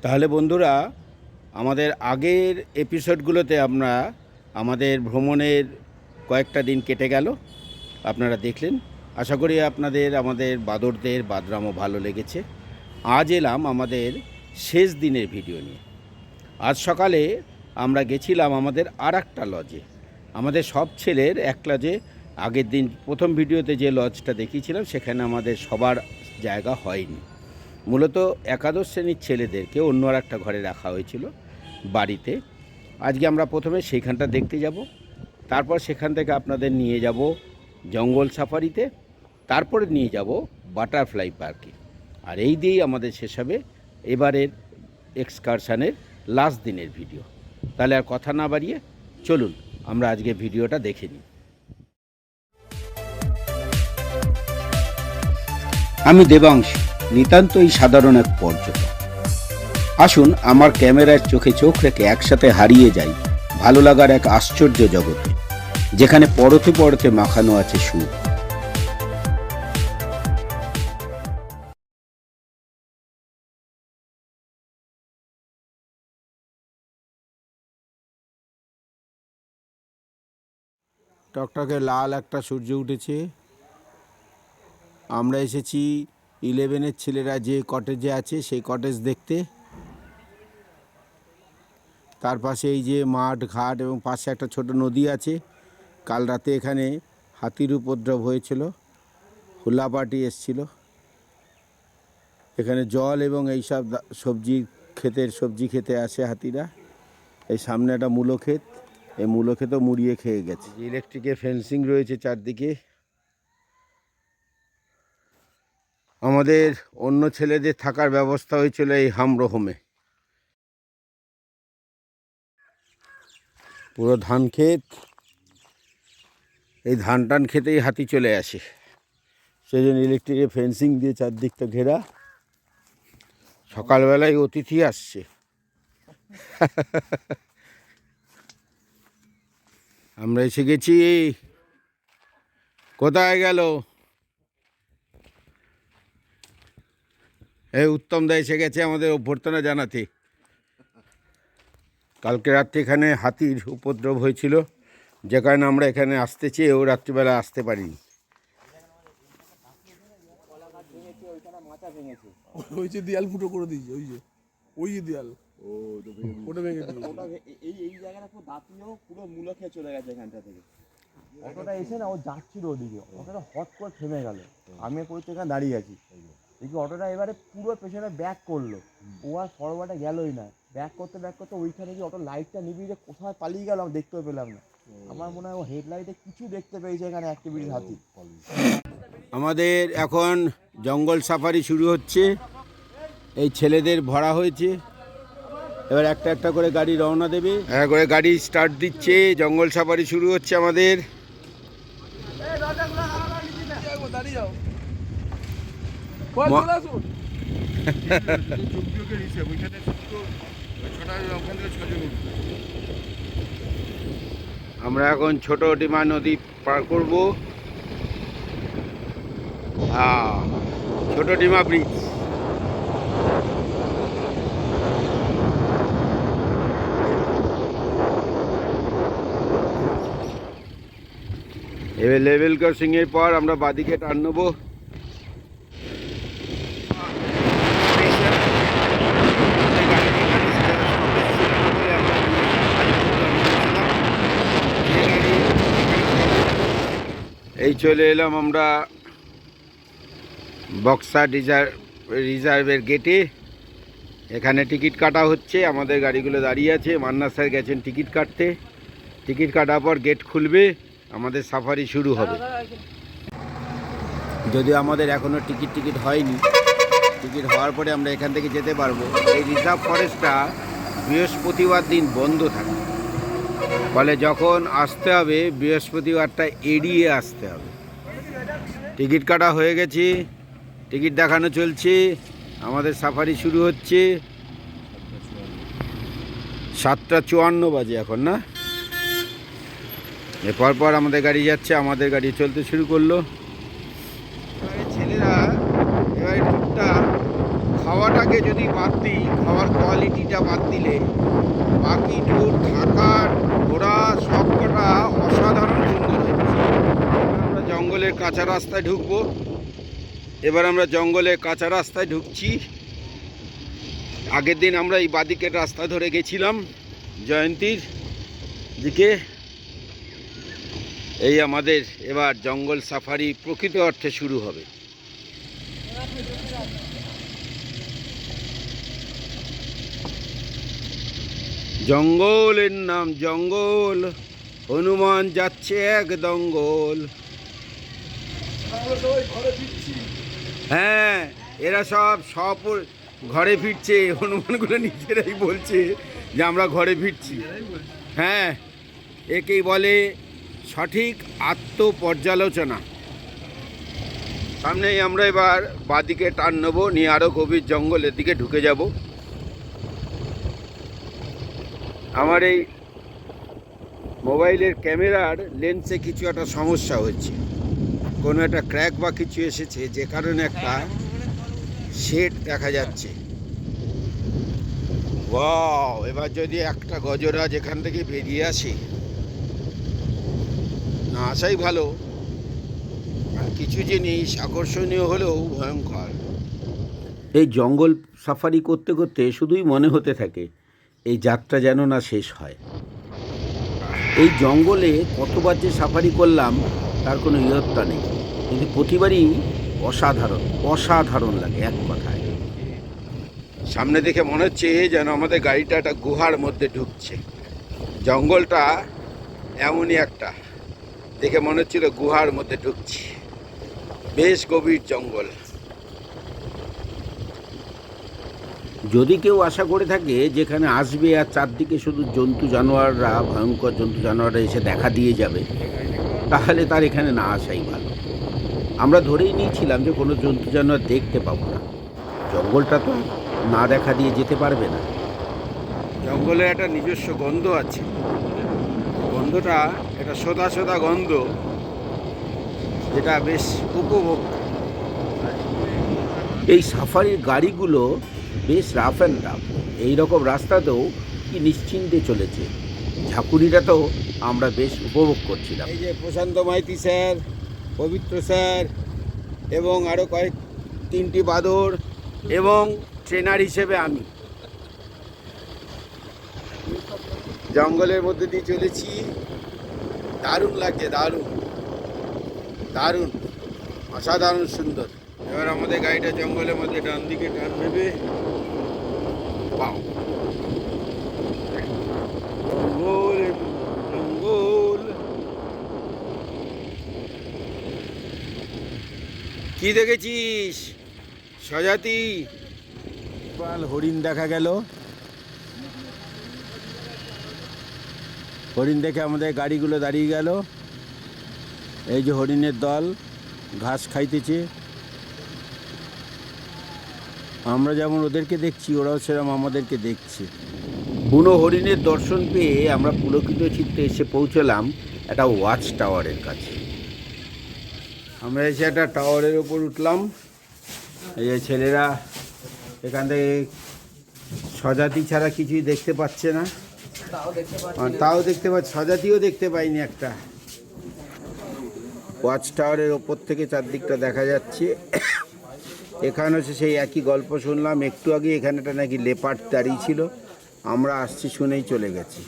তাহলে বন্ধুরা, আমাদের আগের এপিসোডগুলোতে আমরা আমাদের ভ্রমণের কয়েকটা দিন কেটে গেল, আপনারা দেখলেন। আশা করি আপনাদের আমাদের বাদরদের বাদরামও ভালো লেগেছে। আজ এলাম আমাদের শেষ দিনের ভিডিও নিয়ে। আজ সকালে আমরা গেছিলাম আমাদের আর একটা লজে, আমাদের সব ছেলের এক লজে। আগের দিন প্রথম ভিডিওতে যে লজটা দেখিয়েছিলাম সেখানে আমাদের সবার জায়গা হয়নি। মূলত একাদশ শ্রেণীর ছেলেদেরকে অন্য আর একটা ঘরে রাখা হয়েছিল বাড়িতে। আজকে আমরা প্রথমে সেইখানটা দেখতে যাব, তারপর সেখান থেকে আপনাদের নিয়ে যাব জঙ্গল সাফারিতে, তারপরে নিয়ে যাব বাটারফ্লাই পার্কে। আর এই দিয়েই আমাদের শেষ হবে এবারের এক্সকারশানের লাস্ট দিনের ভিডিও। তাহলে আর কথা না বাড়িয়ে চলুন আমরা আজকে ভিডিওটা দেখে নিই। আমি দেবাংশু, নিতান্তই সাধারণ এক পর্যটক। আসুন আমার ক্যামেরার চোখে চোখ রেখে একসাথে হারিয়ে যাই ভালো লাগার এক আশ্চর্য জগতে, যেখানে পরতে পরতে মাখানো আছে সুর। টকটকে লাল একটা সূর্য উঠেছে। আমরা এসেছি 11-এর ছেলেরা যে কটেজে আছে সেই কটেজ দেখতে। তার পাশে এই যে মাঠ ঘাট এবং পাশে একটা ছোট নদী আছে। কাল রাতে এখানে হাতির উপদ্রব হয়েছিল, হুলা পার্টি এসছিল। এখানে জল এবং এইসব সবজি খেতে আসে হাতিরা। এই সামনে একটা মূলো ক্ষেত, এই মূলো ক্ষেতও মুড়িয়ে খেয়ে গেছে। ইলেকট্রিকের ফেন্সিং রয়েছে চারদিকে। আমাদের অন্য ছেলেদের থাকার ব্যবস্থা হয়েছিল এই হামরোহমে। পুরো ধান ক্ষেত, এই ধান টান খেতেই হাতি চলে আসে, সেই জন্য ইলেকট্রিকের ফেন্সিং দিয়ে চারদিকটা ঘেরা। সকালবেলায় অতিথি আসছে। আমরা এসে গেছি। কোথায় গেল? এই উত্তম দা এসে গেছে আমাদের অভ্যর্থনা জানাতে। কালকে রাত্রে এখানে হাতির উপদ্রব হয়েছিল, যে কারণে আমরা এখানে আসতে চেয়েও রাত্রিবেলা আসতে পারিনি। ওই যে দেয়াল ফুটো করে দিয়েছে, ওই যে দেয়াল ওটা ভেঙে এই জায়গাটা পুরো দাঁতিও পুরো মূলো খেয়ে চলে গেছে এখানটা থেকে। অটোটা এসে না ও যাচ্ছিল ওদিকে, অটোটা হট করে থেমে গেল। আমি পড়তে এখানে দাঁড়িয়ে আছি, দেখি অটোটা এবারে পুরো পেছনে ব্যাক করলো। ও আর ফরওয়ার্ডে গেলই না, ব্যাক করতে ওইখানে গিয়ে অটো লাইটটা নিভিয়ে কোথায় পালিয়ে গেল আমি দেখতেও পেলাম না। আমার মনে হয় ও হেডলাইটে কিছু দেখতে পেয়েছে এখানে অ্যাক্টিভিটিস হাতি। আমাদের এখন জঙ্গল সাফারি শুরু হচ্ছে। এই ছেলেদের ভরা হয়েছে, এবার একটা একটা করে গাড়ি রওনা দেবে। এক করে গাড়ি স্টার্ট দিচ্ছে, জঙ্গল সাফারি শুরু হচ্ছে আমাদের। আমরা এখন ছোট ডিমা নদী পার করব। ছোট ডিমা ব্রিজ। এবার লেভেল ক্রসিং এর পর আমরা বাদিকে টার্ন নেব। এই চলে এলাম আমরা বক্সা রিজার্ভের গেটে। এখানে টিকিট কাটা হচ্ছে, আমাদের গাড়িগুলো দাঁড়িয়ে আছে। মান্না স্যার গেছেন টিকিট কাটতে। টিকিট কাটার পর গেট খুলবে, আমাদের সাফারি শুরু হবে। যদি আমাদের এখনও টিকিট হয়নি, টিকিট হওয়ার পরে আমরা এখান থেকে যেতে পারবো। এই রিজার্ভ ফরেস্টটা বৃহস্পতিবার দিন বন্ধ থাকে, ফলে যখন আসতে হবে বৃহস্পতিবারটা এড়িয়ে আসতে হবে। টিকিট কাটা হয়ে গেছে, টিকিট দেখানো চলছে, আমাদের সাফারি শুরু হচ্ছে। 7:54 বাজে এখন, না? এরপর পর আমাদের গাড়ি যাচ্ছে, আমাদের গাড়ি চলতে শুরু করলো। ছেলেরা এবার টুকটাক খাওয়াটাকে যদি যদি বাদ দিই, খাওয়ার কোয়ালিটিটা বাদ দিলে, বাকি ট্যুর থাকার ঘোরা সব কটা অসাধারণ সুন্দর হচ্ছে। আমরা জঙ্গলের কাঁচা রাস্তায় ঢুকবো। এবার আমরা জঙ্গলের কাঁচা রাস্তায় ঢুকছি। আগের দিন আমরা এই বাদিকের রাস্তা ধরে গেছিলাম জয়ন্তীর দিকে। এই আমাদের এবার জঙ্গল সাফারি প্রকৃত অর্থে শুরু হবে। জঙ্গলের নাম জঙ্গল, হনুমান যাচ্ছে এক দঙ্গল। আমরা সবাই ঘরে ফিরছি। হ্যাঁ, এরা সব ঘরে ফিরছে। হনুমানগুলো নিজেরাই বলছে যে আমরা ঘরে ফিরছি। হ্যাঁ, একেই বলে সঠিক আত্মপর্যালোচনা। সামনেই আমরা এবার বাদিকে টান নেব, নিয়ে আরও গভীর জঙ্গলের দিকে ঢুকে যাব। আমার এই মোবাইলের ক্যামেরার লেন্সে কিছু একটা সমস্যা হচ্ছে, কোনো একটা ক্র্যাক বা কিছু এসেছে, যে কারণে একটা শেড দেখা যাচ্ছে। ওয়াও, এবার যদি একটা গজরাজ এখান থেকে বেরিয়ে আসে, না আসাই ভালো। কিছু জিনিস আকর্ষণীয় হলেও ভয়ঙ্কর। এই জঙ্গল সাফারি করতে করতে শুধুই মনে হতে থাকে এই যাত্রা যেন না শেষ হয়। এই জঙ্গলে কতবার যে সাফারি করলাম তার কোনো ইয়ত্তা নেই, কিন্তু প্রতিবারই অসাধারণ লাগে এক কথায়। সামনে দেখে মনে হচ্ছে যেন আমাদের গাড়িটা একটা গুহার মধ্যে ঢুকছে। জঙ্গলটা এমনই একটা, দেখে মনে হচ্ছিল গুহার মধ্যে ঢুকছি। বেশ গভীর জঙ্গল। যদি কেউ আশা করে থাকে যেখানে আসবে আর চারদিকে শুধু ভয়ঙ্কর জন্তু জানোয়াররা এসে দেখা দিয়ে যাবে, তাহলে তার এখানে না আসাই ভালো। আমরা ধরেই নিয়েছিলাম যে কোনো জন্তু জানোয়ার দেখতে পাবো না। জঙ্গলটা তো না দেখা দিয়ে যেতে পারবে না। জঙ্গলে একটা নিজস্ব গন্ধ আছে। গন্ধটা এটা সোদা গন্ধ, যেটা বেশ উপভোগ। এই সাফারির গাড়িগুলো বেশ রাফ অ্যান্ড টাফ। এইরকম রাস্তাতেও কি নিশ্চিন্তে চলেছে। ঝাঁকুনিটা তো আমরা বেশ উপভোগ করছিলাম। এই যে প্রশান্ত মাইতি স্যার, পবিত্র স্যার এবং আরও তিনটি বাদর এবং ট্রেনার হিসেবে আমি জঙ্গলের মধ্যে দিয়ে চলেছি। দারুণ লাগছে, দারুণ অসাধারণ সুন্দর। এবার আমাদের গাড়িটা জঙ্গলের মধ্যে ডান দিকে টান নেবে। জঙ্গল কি দেখেছিস স্বজাতি? হরিণ দেখা গেল। হরিণ দেখে আমাদের গাড়িগুলো দাঁড়িয়ে গেল। এই যে হরিণের দল ঘাস খাইতেছে। আমরা যেমন ওদেরকে দেখছি, ওরাও সেরকম আমাদেরকে দেখছে। বুনো হরিণের দর্শন পেয়ে আমরা পুলকিত চিত্তে এসে পৌঁছলাম একটা ওয়াচ টাওয়ারের কাছে। আমরা এসে একটা টাওয়ারের ওপর উঠলাম। এই যে ছেলেরা এখান থেকে স্বজাতি ছাড়া কিছুই দেখতে পাচ্ছে না। তাও দেখতে পাচ্ছি, স্বজাতিও দেখতে পাইনি একটা। ওয়াচ টাওয়ারের ওপর থেকে চারদিকটা দেখা যাচ্ছে। এখানে হচ্ছে সেই একই গল্প শুনলাম একটু আগে। এখানেটা নাকি লেপার্ড দাঁড়িয়ে ছিল, আমরা আসছি শুনেই চলে গেছি।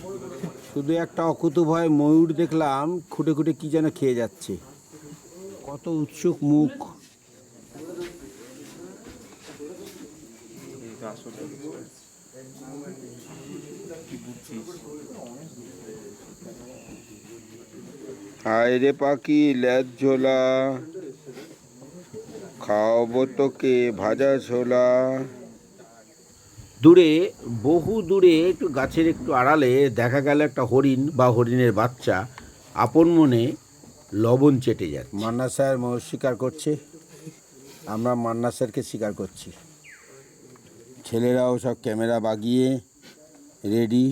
শুধু একটা অকুতভয় ময়ূর দেখলাম, খুঁটে খুঁটে কি যেন খেয়ে যাচ্ছে। কত উৎসুক মুখ। হায় রে পাখি ল্যাজ ঝোলা, খাওয়াবো তোকে ভাজা ছোলা। দূরে, বহু দূরে একটু গাছের একটু আড়ালে দেখা গেল একটা হরিণ বা হরিণের বাচ্চা আপন মনে লবণ চেটে যাচ্ছে। মান্না স্যার ময়ূর শিকার করছে, আমরা মান্না স্যারকে শিকার করছি। ছেলেরাও সব ক্যামেরা বাগিয়ে রেডি।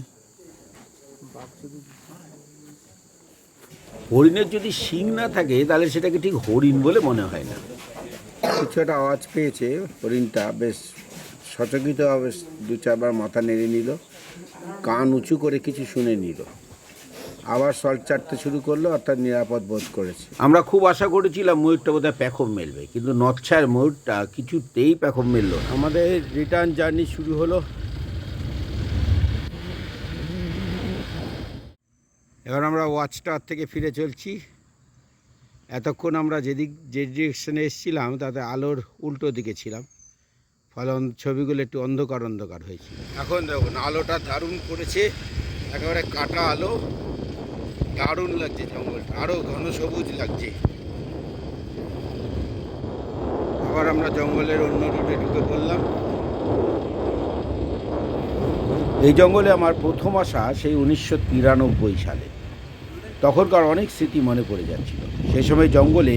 হরিণের যদি শিং না থাকে তাহলে সেটাকে ঠিক হরিণ বলে মনে হয় না। কিছু একটা আওয়াজ পেয়েছে হরিণটা, বেশ সচকিতভাবে 2-4 বার মাথা নেড়ে নিল, কান উঁচু করে কিছু শুনে নিল, আবার সল্ট চাটতে শুরু করলো, অর্থাৎ নিরাপদ বোধ করেছে। আমরা খুব আশা করেছিলাম ময়ূরটা বোধহয় প্যাখম মেলবে, কিন্তু নচ্ছার ময়ূরটা কিছুতেই প্যাখম মেলল না। আমাদের রিটার্ন জার্নি শুরু হলো। এবার আমরা ওয়াচ টাওয়ার থেকে ফিরে চলছি। এতক্ষণ আমরা যে ডিরেকশনে এসেছিলাম তাতে আলোর উল্টো দিকে ছিলাম, ফলে ছবিগুলো একটু অন্ধকার অন্ধকার হয়েছিল। এখন দেখুন আলোটা দারুণ পড়েছে, একেবারে কাটা আলো, দারুণ লাগছে জঙ্গলটা, আরও ঘন সবুজ লাগছে। আবার আমরা জঙ্গলের অন্য রুটে ঢুকে পড়লাম। এই জঙ্গলে আমার প্রথম আসা সেই 1993 সালে। তখনকার অনেক স্মৃতি মনে পড়ে যাচ্ছিল। সেই সময় জঙ্গলে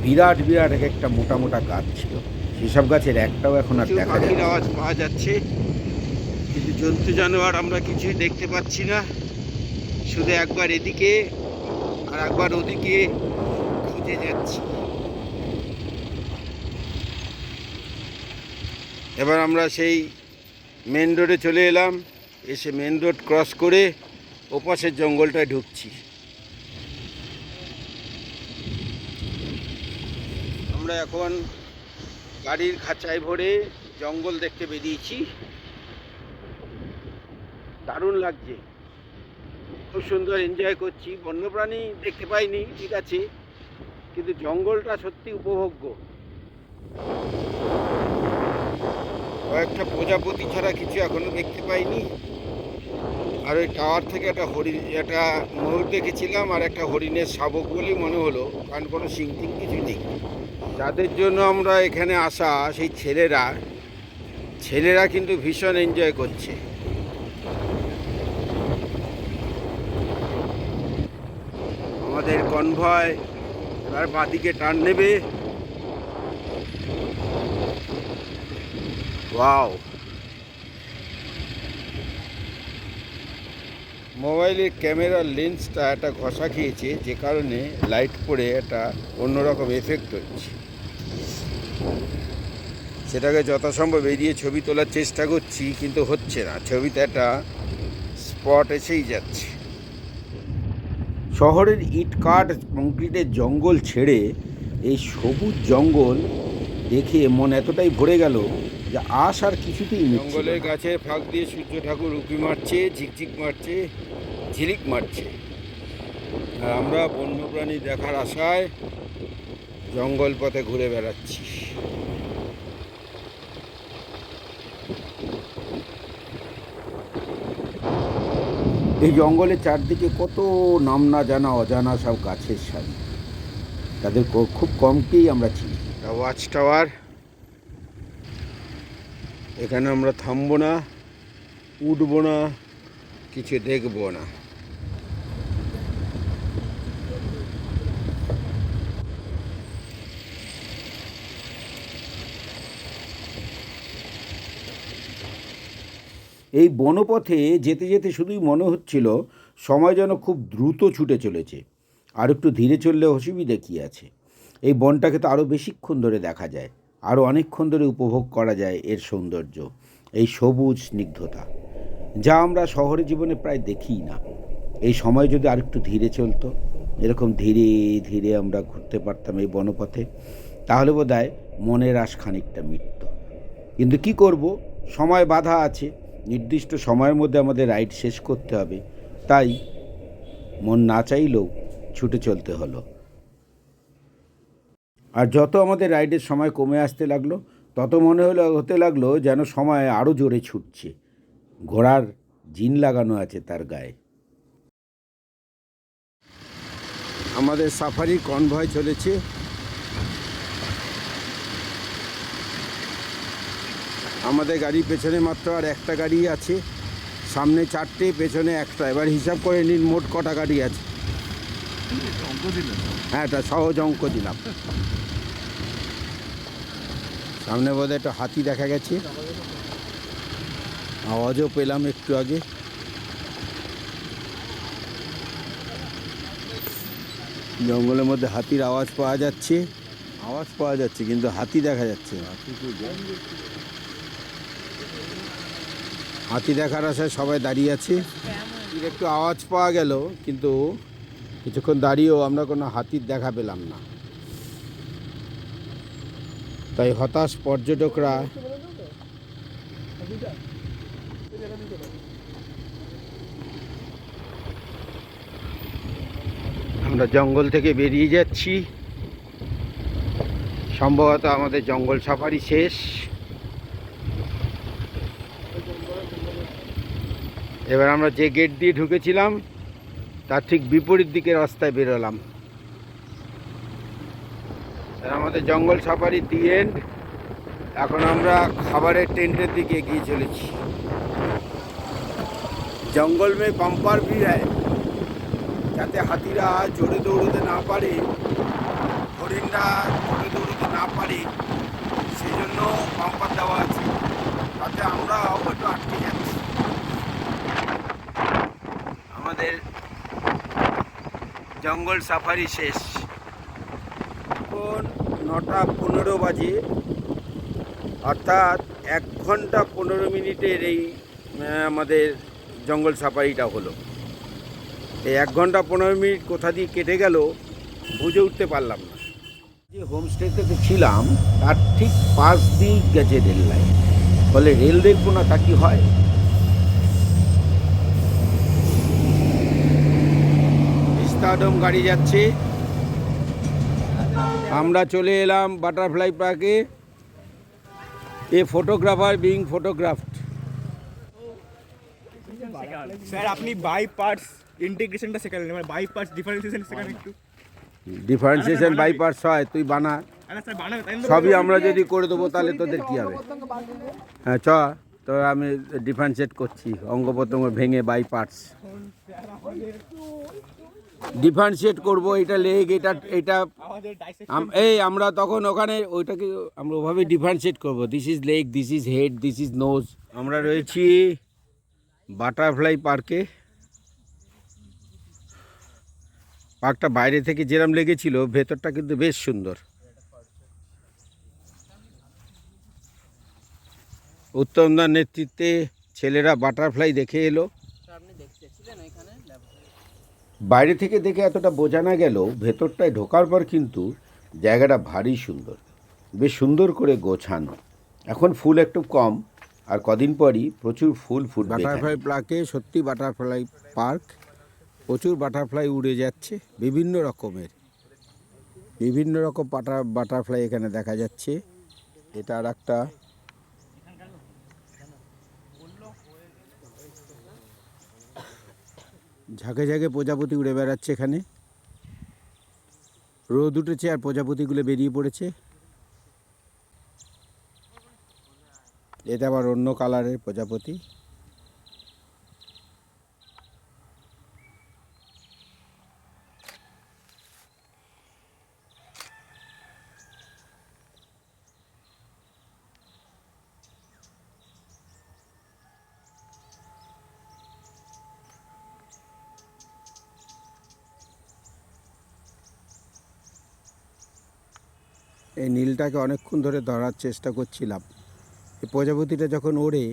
বিরাট বিরাট এক একটা মোটা মোটা গাছ ছিল, সেসব গাছের একটাও এখন আর দেখা যায় না। আওয়াজ পাওয়া যাচ্ছে, কিন্তু জন্তু জানোয়ার আমরা কিছুই দেখতে পাচ্ছি না। শুধু একবার এদিকে আর একবার ওদিকে খুঁজে যাচ্ছি। এবার আমরা সেই মেন রোডে চলে এলাম, এসে মেন রোড ক্রস করে ওপাশের জঙ্গলটায় ঢুকছি। আমরা এখন গাড়ির খাঁচায় ভরে জঙ্গল দেখতে বেরিয়েছি। দারুণ লাগছে, খুব সুন্দর এনজয় করছি। বন্যপ্রাণী দেখতে পাইনি ঠিক আছে, কিন্তু জঙ্গলটা সত্যি উপভোগ্য। কয়েকটা প্রজাপতি ছাড়া কিছু এখনো দেখতে পাইনি। আর ওই টাওয়ার থেকে একটা ময়ূর দেখেছিলাম, আর একটা হরিণের শাবক বলেই মনে হলো, কারণ কোনো সিংটিং কিছু নেই। যাদের জন্য আমরা এখানে আসা, সেই ছেলেরা কিন্তু ভীষণ এনজয় করছে। আমাদের কনভয় তার বাঁদিকে টার্ন নেবে। ওয়াও, মোবাইলের ক্যামেরার লেন্সটা একটা ঘষা খেয়েছে, যে কারণে লাইট পড়ে একটা অন্যরকম এফেক্ট হচ্ছে। সেটাকে যথাসম্ভব এড়িয়ে ছবি তোলার চেষ্টা করছি, কিন্তু হচ্ছে না। ছবিতে একটা স্পট এসেই যাচ্ছে। শহরের ইটকাঠ কংক্রিটের জঙ্গল ছেড়ে এই সবুজ জঙ্গল দেখে মন এতটাই ভরে গেল যে আশ আর কিছুতেই মিটছে না। জঙ্গলের গাছের ফাঁক দিয়ে সূর্য ঠাকুর উঁকি মারছে, ঝিকঝিক মারছে, ঝিলিক মারছে। আর আমরা বন্যপ্রাণী দেখার আশায় জঙ্গল পথে ঘুরে বেড়াচ্ছি। এই জঙ্গলের চারদিকে কত নাম না জানা অজানা সব গাছের সারি, তাদের খুব কমকেই আমরা চিনি। ওয়াচ টাওয়ার, এখানে আমরা থামবো না, উঠবো না, কিছু দেখবো না। এই বনপথে যেতে যেতে শুধুই মনে হচ্ছিল সময় যেন খুব দ্রুত ছুটে চলেছে। আর একটু ধীরে চললে অসুবিধা কী আছে? এই বনটাকে তো আরও বেশিক্ষণ ধরে দেখা যায়, আরও অনেকক্ষণ ধরে উপভোগ করা যায় এর সৌন্দর্য, এই সবুজ স্নিগ্ধতা, যা আমরা শহরের জীবনে প্রায় দেখিই না। এই সময় যদি আর একটু ধীরে চলতো, এরকম ধীরে ধীরে আমরা ঘুরতে পারতাম এই বনপথে, তাহলে বোধহয় মনের আশ খানিকটা মিটত। কিন্তু কি করব, সময় বাধা আছে, নির্দিষ্ট সময়ের মধ্যে আমাদের রাইড শেষ করতে হবে, তাই মন না চাইলেও ছুটে চলতে হলো। আর যত আমাদের রাইডের সময় কমে আসতে লাগলো, তত মনে হতে লাগলো যেন সময় আরও জোরে ছুটছে, ঘোড়ার জিন লাগানো আছে তার গায়ে। আমাদের সাফারি কনভয় চলেছে। আমাদের গাড়ির পেছনে মাত্র আর একটা গাড়ি আছে, সামনে 4টে, পেছনে একটা। এবার হিসাব করে নিন মোট কটা গাড়ি আছে। হ্যাঁ, এটা সহজ অঙ্ক দিলাম। সামনে বোধহয় একটা হাতি দেখা গেছে, আওয়াজও পেলাম একটু আগে। জঙ্গলের মধ্যে হাতির আওয়াজ পাওয়া যাচ্ছে, কিন্তু হাতি দেখা যাচ্ছে না। হাতি দেখার আশায় সবাই দাঁড়িয়ে আছে। একটু আওয়াজ পাওয়া গেল, কিন্তু কিছুক্ষণ দাঁড়িয়েও আমরা কোনো হাতির দেখা পেলাম না। তাই হতাশ পর্যটকরা আমরা জঙ্গল থেকে বেরিয়ে যাচ্ছি। সম্ভবত আমাদের জঙ্গল সাফারি শেষ। এবার আমরা যে গেট দিয়ে ঢুকেছিলাম তার ঠিক বিপরীত দিকে রাস্তায় বেরোলাম। আমাদের জঙ্গল সাফারি দি এন্ড। এখন আমরা খাবারের টেন্টের দিকে এগিয়ে চলেছি। জঙ্গল মে বাম্পার ভিড় হয়, যাতে হাতিরা জোরে দৌড়তে না পারে, হরিণরা জোরে দৌড়তে না পারে, সেই জন্য বাম্পার দেওয়া আছে, তাতে আমরাও একটু আটকে যাচ্ছি। আমাদের জঙ্গল সাফারি শেষ। এখন 9:15 বাজে, অর্থাৎ 1 ঘন্টা 15 মিনিটের এই আমাদের জঙ্গল সাফারিটা হলো। এই 1 ঘন্টা 15 মিনিট কোথা দিয়ে কেটে গেল বুঝে উঠতে পারলাম না। যে হোমস্টেতে ছিলাম তার ঠিক পাশ দিয়ে গেছে রেল লাইন, ফলে রেল দেখবো না তা কি হয়। ভিস্তাডোম গাড়ি যাচ্ছে। আমরা চলে এলাম বাটারফ্লাই পার্কে। A photographer being photographed. Sir আপনি বাই পার্টস ইন্টিগ্রেশনটা শেখালেন, মানে বাই পার্টস ডিফারেন্সিয়েশন শেখান একটু। ডিফারেন্সিয়েশন বাই পার্টস হয়, তুই বানা। আরে স্যার বানাবে তাই না? সবই আমরা যদি করে দেবো তাহলে তোদের কি হবে? হ্যাঁ চ, তো আমি ডিফারেন্সিয়েট করছি অঙ্গ প্রত্যঙ্গ ভেঙে বাই পার্টস। ডিফারেন্সিয়েট করবো, এটা লেগ, এটা আমাদের ডাইসেক্ট এই আমরা তখন ওখানে ওইটাকে আমরা ওভাবে ডিফারেন্সিয়েট করবো। This is leg, this is head, this is nose. আমরা রয়েছি বাটারফ্লাই পার্কে। পার্কটা বাইরে থেকে যেরম লেগেছিল, ভেতরটা কিন্তু বেশ সুন্দর। উত্তমদার নেতৃত্বে ছেলেরা বাটারফ্লাই দেখে এলো। বাইরে থেকে দেখে এতটা বোঝা না গেলেও ভেতরটায় ঢোকার পর কিন্তু জায়গাটা ভারী সুন্দর, বেশ সুন্দর করে গোছানো। এখন ফুল একটু কম, আর কদিন পরই প্রচুর ফুল ফুটবে। বাটারফ্লাই পার্কে সত্যি বাটারফ্লাই পার্ক, প্রচুর বাটারফ্লাই উড়ে যাচ্ছে, বিভিন্ন রকম বাটারফ্লাই এখানে দেখা যাচ্ছে। এটা আর একটা ঝাঁকে ঝাঁকে প্রজাপতি উড়ে বেড়াচ্ছে এখানে। রোদ উঠেছে আর প্রজাপতিগুলো বেরিয়ে পড়েছে। এটা আবার অন্য কালারের প্রজাপতি। এই নীলটাকে অনেকক্ষণ ধরে ধরার চেষ্টা করছিলাম। এই প্রজাপতিটা যখন ওড়ে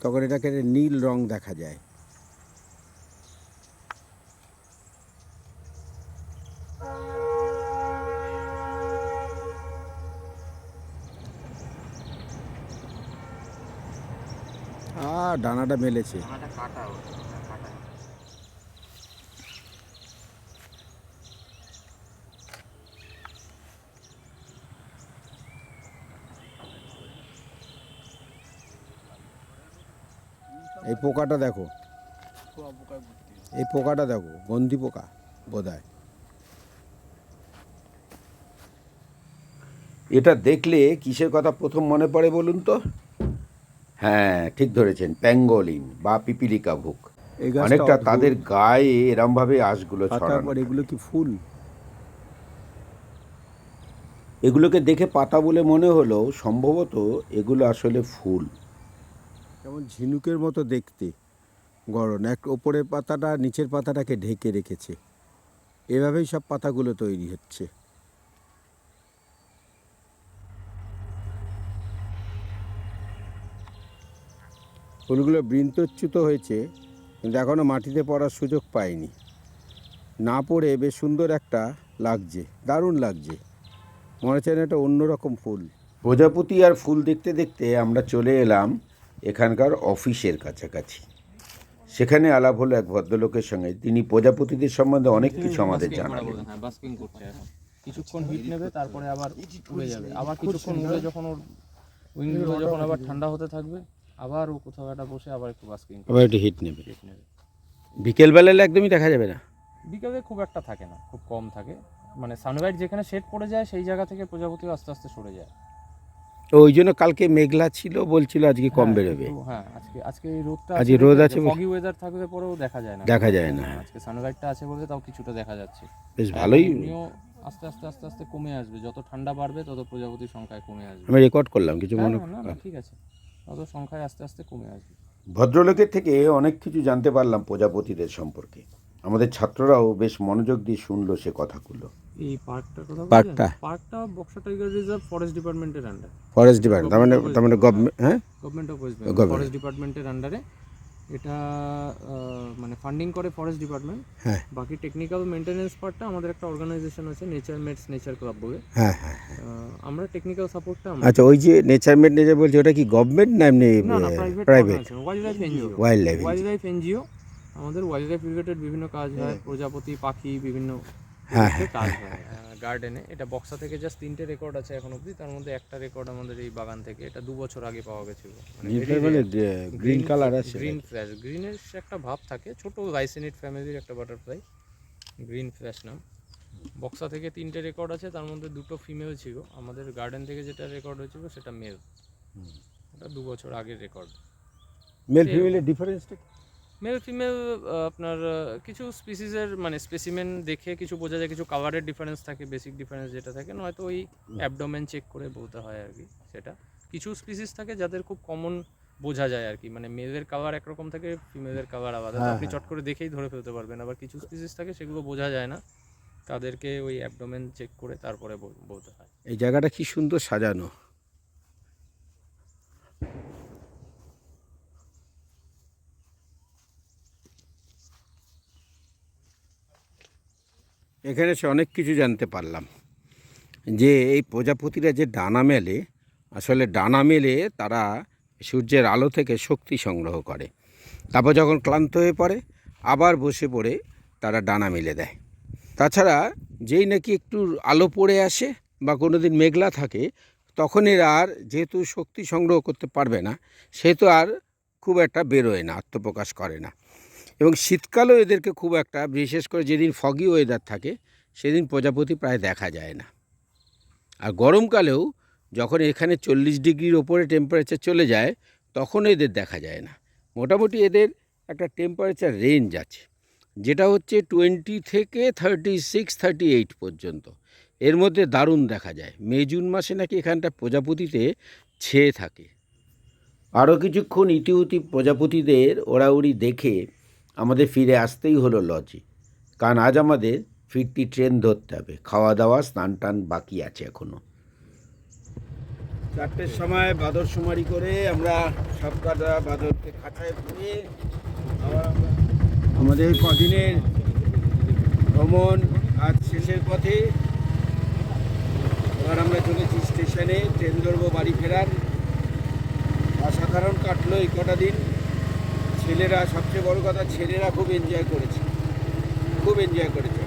তখন এটাকে নীল রং দেখা যায়। ডানাটা মেলেছে। এই পোকাটা দেখো, গন্ধি পোকা বোধহয়। এটা দেখলে কিসের কথা প্রথম মনে পড়ে বলুন তো? হ্যাঁ, ঠিক ধরেছেন, প্যাঙ্গোলিন বা পিপিলিকা ভুক। অনেকটা তাদের গায়ে এরমভাবে আঁশগুলো ছড়ানো। এগুলো কি ফুল? এগুলোকে দেখে পাতা বলে মনে হলো, সম্ভবত এগুলো আসলে ফুল। যেমন ঝিনুকের মতো দেখতে, গড়ন। এক ওপরের পাতাটা নিচের পাতাটাকে ঢেকে রেখেছে। এভাবেই সব পাতাগুলো তৈরি হচ্ছে। ফুলগুলো বৃন্তচ্যুত হয়েছে, কিন্তু এখনও মাটিতে পড়ার সুযোগ পায়নি। না পড়ে বেশ সুন্দর একটা লাগছে, দারুণ লাগছে, মনে হচ্ছে না একটা অন্যরকম ফুল। প্রজাপতি আর ফুল দেখতে দেখতে আমরা চলে এলাম এখানকার অফিসের কাছাকাছি। সেখানে আলাপ হলো এক ভদ্রলোকের সঙ্গে, তিনি প্রজাপতিদের সম্বন্ধে অনেক কিছু আমাদের জানালেন। হ্যাঁ, বাস্কিং করছে এখন। কিছুক্ষণ হিট নেবে, তারপরে আবার উড়ে যাবে, আবার কিছুক্ষণ উড়ে যখন ওর উইংগুলো যখন আবার ঠান্ডা হতে থাকবে, আবার ও কোথাও একটা বসে আবার একটু বাস্কিং আবার একটু হিট নেবে। নেবে। বিকেলবেলায় একদমই দেখা যাবে না। বিকালে খুব একটা থাকে না, খুব কম থাকে, মানে সানলাইট যেখানে শেড পড়ে যায় সেই জায়গা থেকে প্রজাপতি আস্তে আস্তে সরে যায়। ওই জন্য কালকে মেঘলা ছিল, বলছিল আজকে কম বেরোবে। হ্যাঁ, আজকে এই রোদটা আজকে রোদ আছে, ফগি ওয়েদার থাকলে পরেও দেখা যায় না, দেখা যায় না। আজকে সানলাইটটা আছে বলে তাও কিছুটা দেখা যাচ্ছে। বেশ ভালোই। এমনিও আস্তে আস্তে আস্তে আস্তে কমে আসবে, যত ঠান্ডা বাড়বে তত প্রজাপতির সংখ্যায় কমে আসবে। আমি রেকর্ড করলাম কিছু মনে। না, ঠিক আছে, তত সংখ্যায় আস্তে আস্তে কমে আসবে। ভদ্রলোকের থেকে অনেক কিছু জানতে পারলাম প্রজাপতিদের সম্পর্কে। আমাদের ছাত্ররাও বেশ মনোযোগ দিয়ে শুনলো সে কথাগুলো। এই পার্কটার কথা পার্কটা? পার্কটা বক্সা টাইগার রিজার্ভ ফরেস্ট ডিপার্টমেন্টের আন্ডার। ফরেস্ট ডিপার্টমেন্ট, তার মানে গভর্নমেন্ট, হ্যাঁ, government of West Bengal Government. Forest ডিপার্টমেন্টের আন্ডারে এটা মানে ফান্ডিং করে ফরেস্ট ডিপার্টমেন্ট। হ্যাঁ বাকি টেকনিক্যাল মেইনটেনেন্স পার্টটা আমাদের একটা অর্গানাইজেশন আছে, নেচার মেটস নেচার ক্লাব বলে। হ্যাঁ হ্যাঁ। আমরা টেকনিক্যাল সাপোর্টটা আচ্ছা, ওই যে নেচার মেড নেচার বলছে, ওটা কি গভর্নমেন্ট না এমনি না private? Wild life NGO. Wild life NGO, আমাদের ওয়াইল্ড লাইফ রিলেটেড বিভিন্ন কাজ হয়, প্রজাপতি পাখি বিভিন্ন হ্যাঁ, কাজ হয় গার্ডেনে। এটা বক্সা থেকে জাস্ট 3টে রেকর্ড আছে এখন অবধি, তার মধ্যে একটা রেকর্ড আমাদের এই বাগান থেকে, এটা 2 বছর আগে পাওয়া গেছিল। গ্রিন কালার আছে। গ্রিন ফ্ল্যাশ, গ্রিনের একটা ভাব থাকে, ছোট লাইসেনিড ফ্যামিলির একটা বাটারফ্লাই, গ্রিন ফ্ল্যাশ নাম। বক্সা থেকে 3টে রেকর্ড আছে, তার মধ্যে 2টো ফিমেল ছিল। আমাদের গার্ডেন থেকে যেটা রেকর্ড হয়েছিল সেটা মেল, ওটা 2 বছর আগের রেকর্ড। মেল ফিমেলের ডিফারেন্সটা? মেল ফিমেল আপনার কিছু স্পিসিসের মানে স্পেসিমেন দেখে কিছু বোঝা যায়, কিছু কালারের ডিফারেন্স থাকে, বেসিক ডিফারেন্স যেটা থাকে, নয়তো ওই অ্যাবডোমেন চেক করে বলতে হয় আর কি। সেটা কিছু স্পিসিস থাকে যাদের খুব কমন বোঝা যায় আর কি, মানে মেলের কালার একরকম থাকে, ফিমেলের কালার আলাদা, তো আপনি চট করে দেখেই ধরে ফেলতে পারবেন। আবার কিছু স্পিসিস থাকে সেগুলো বোঝা যায় না, তাদেরকে ওই অ্যাবডোমেন চেক করে তারপরে বলতে হয়। এই জায়গাটা কি সুন্দর সাজানো। এখানে এসে অনেক কিছু জানতে পারলাম, যে এই প্রজাপতিরা যে ডানা মেলে, আসলে ডানা মেলে তারা সূর্যের আলো থেকে শক্তি সংগ্রহ করে, তারপর যখন ক্লান্ত হয়ে পড়ে আবার বসে পড়ে তারা ডানা মেলে দেয়। তাছাড়া যেই নাকি একটু আলো পড়ে আসে বা কোনো দিন মেঘলা থাকে, তখন এরা আর যেহেতু শক্তি সংগ্রহ করতে পারবে না, সেহেতু আর খুব একটা বেরোয় না, আত্মপ্রকাশ করে না। এবং শীতকালেও এদেরকে খুব একটা, বিশেষ করে যেদিন ফগি ওয়েদার থাকে সেদিন প্রজাপতি প্রায় দেখা যায় না। আর গরমকালেও যখন এখানে 40 ডিগ্রির ওপরে টেম্পারেচার চলে যায় তখন এদের দেখা যায় না। মোটামুটি এদের একটা টেম্পারেচার রেঞ্জ আছে, যেটা হচ্ছে 20 থেকে 36-38 পর্যন্ত। এর মধ্যে দারুণ দেখা যায়। মে জুন মাসে নাকি এখানটা প্রজাপতিতে ছেয়ে থাকে। আরও কিছুক্ষণ ইতিউতি প্রজাপতিদের ওড়াউড়ি দেখে আমাদের ফিরে আসতেই হলো লজে, কারণ আজ আমাদের ফিরতি ট্রেন ধরতে হবে। খাওয়া দাওয়া স্নান টান বাকি আছে এখনও। 4টের সময় বাদর শুমারি করে আমরা সব কাটা বাদরকে খাঁচায় পুড়ে আবার আমাদের কদিনের ভ্রমণ আজ শেষের পথে। এবার আমরা চলেছি স্টেশনে, ট্রেন ধরবো বাড়ি ফেরার। অসাধারণ কাটলো এই কটা দিন। ছেলেরা, সবচেয়ে বড় কথা, ছেলেরা খুব এনজয় করেছে, খুব এনজয় করেছে।